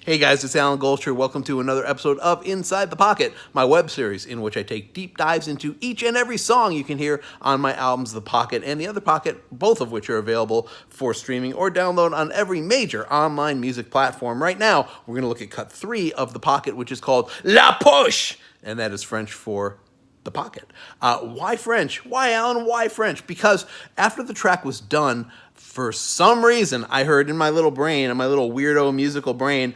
Hey guys, it's Alan Goldsher. Welcome to another episode of Inside the Pocket, my web series in which I take deep dives into each and every song you can hear on my albums The Pocket and The Other Pocket, both of which are available for streaming or download on every major online music platform. Right now, we're going to look at cut 3 of The Pocket, which is called La Poche, and that is French for the pocket. Why French? Why, Alan? Why French? Because after the track was done, for some reason, I heard in my little brain, in my little weirdo musical brain,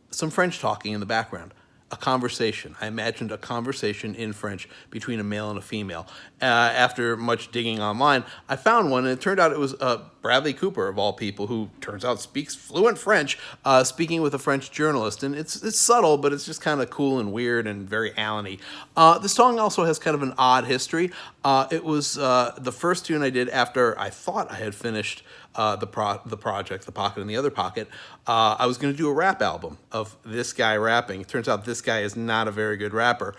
some French talking in the background. A conversation. I imagined a conversation in French between a male and a female. After much digging online, I found one, and it turned out it was Bradley Cooper, of all people, who turns out speaks fluent French, speaking with a French journalist. And it's subtle, but it's just kind of cool and weird and very Alan-y. The song also has kind of an odd history. It was the first tune I did after I thought I had finished the project, The Pocket and the Other Pocket. I was going to do a rap album of this guy rapping. It turns out this guy is not a very good rapper.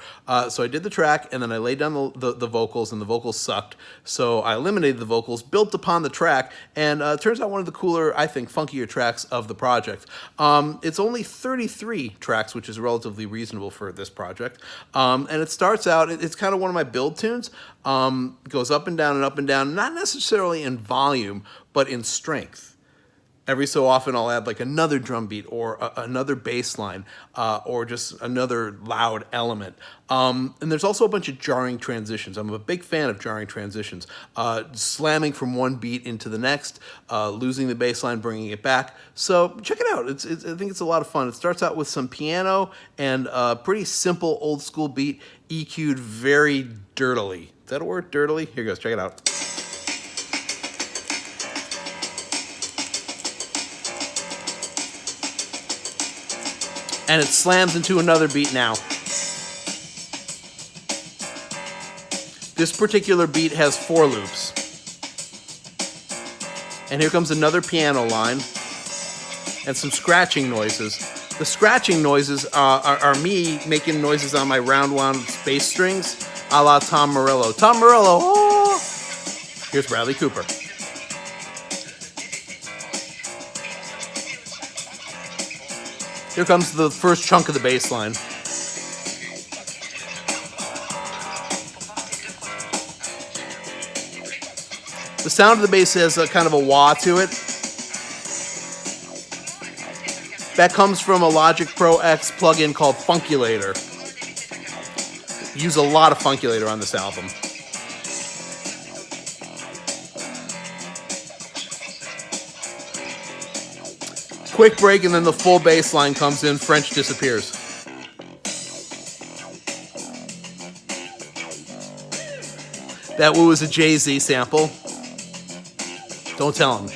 So I did the track, and then I laid down the vocals, and the vocals sucked. So I eliminated the vocals, built upon the track, and it turns out one of the cooler, I think, funkier tracks of the project. It's only 33 tracks, which is relatively reasonable for this project. And it starts out, it's kind of one of my build tunes. Goes up and down, not necessarily in volume, but in strength. Every so often I'll add like another drum beat or another bass line or just another loud element. And there's also a bunch of jarring transitions. I'm a big fan of jarring transitions. Slamming from one beat into the next, losing the bass line, bringing it back. So check it out. I think it's a lot of fun. It starts out with some piano and a pretty simple old school beat EQ'd very dirtily. Is that a word? Dirtily? Here goes. Check it out. And it slams into another beat now. This particular beat has 4 loops. And here comes another piano line and some scratching noises. The scratching noises are me making noises on my round wound bass strings, a la Tom Morello. Tom Morello, oh! Here's Bradley Cooper. Here comes the first chunk of the bass line. The sound of the bass has a kind of a wah to it. That comes from a Logic Pro X plugin called Funkulator. Use a lot of Funkulator on this album. Quick break, and then the full bass line comes in. French disappears. That was a Jay-Z sample. Don't tell him.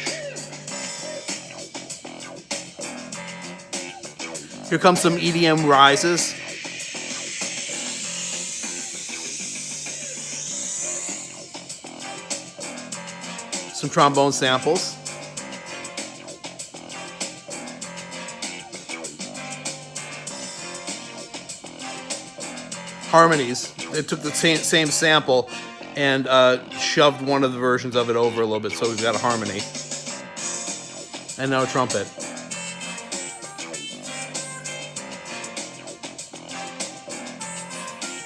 Here comes some EDM rises. Some trombone samples. Harmonies. It took the same sample and shoved one of the versions of it over a little bit, so we've got a harmony. And now a trumpet.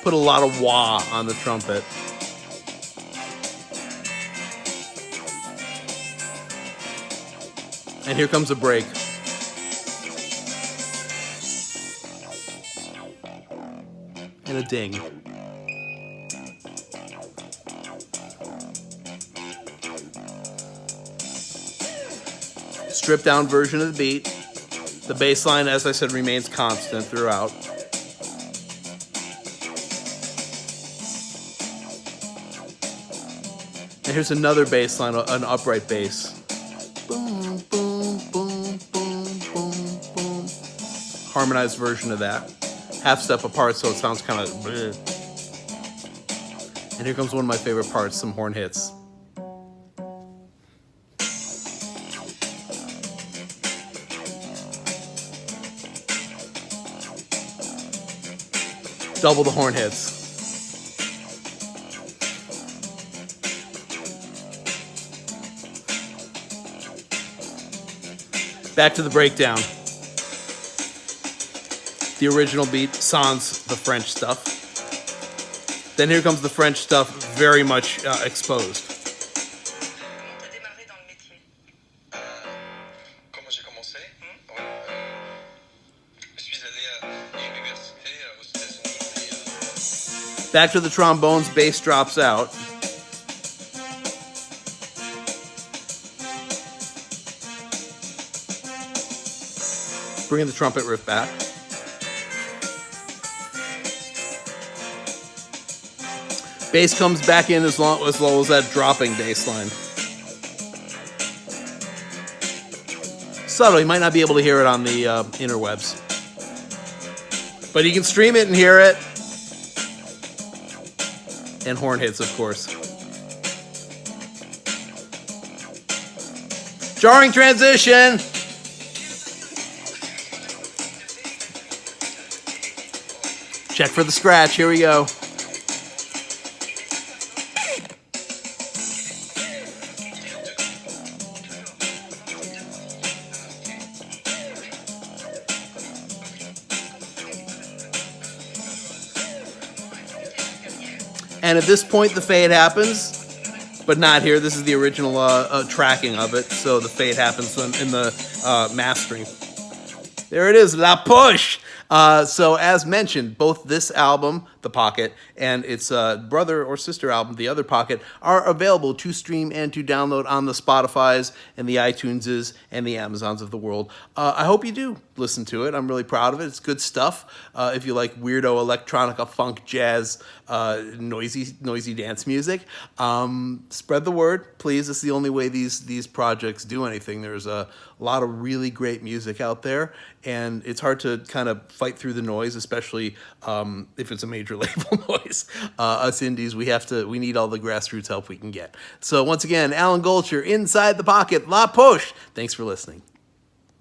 Put a lot of wah on the trumpet. And here comes a break. And a ding. Stripped down version of the beat. The bass line, as I said, remains constant throughout. And here's another bass line, an upright bass. Boom, boom, boom, boom, boom, boom. Harmonized version of that. Half step apart, so it sounds kind of bleh. And here comes one of my favorite parts, some horn hits. Double the horn hits. Back to the breakdown. The original beat sans the French stuff. Then here comes the French stuff, very much exposed. Back to the trombones, bass drops out. Bringing the trumpet riff back. Bass comes back in as low as that dropping bass line. Subtle, you might not be able to hear it on the interwebs. But you can stream it and hear it. And horn hits, of course. Jarring transition! Check for the scratch, here we go. And at this point, the fade happens, but not here. This is the original tracking of it, so the fade happens in the mastering. There it is, La Poche! So as mentioned, both this album, The Pocket, and its brother or sister album, The Other Pocket, are available to stream and to download on the Spotifys and the iTuneses and the Amazons of the world. I hope you do listen to it. I'm really proud of it. It's good stuff. If you like weirdo electronica, funk, jazz, noisy dance music, spread the word, please. It's the only way these projects do anything. There's a lot of really great music out there, and it's hard to kind of fight through the noise, especially if it's a major label noise. Us indies, we need all the grassroots help we can get. So once again, Alan Goldsher, Inside the Pocket, La Poche. Thanks for listening.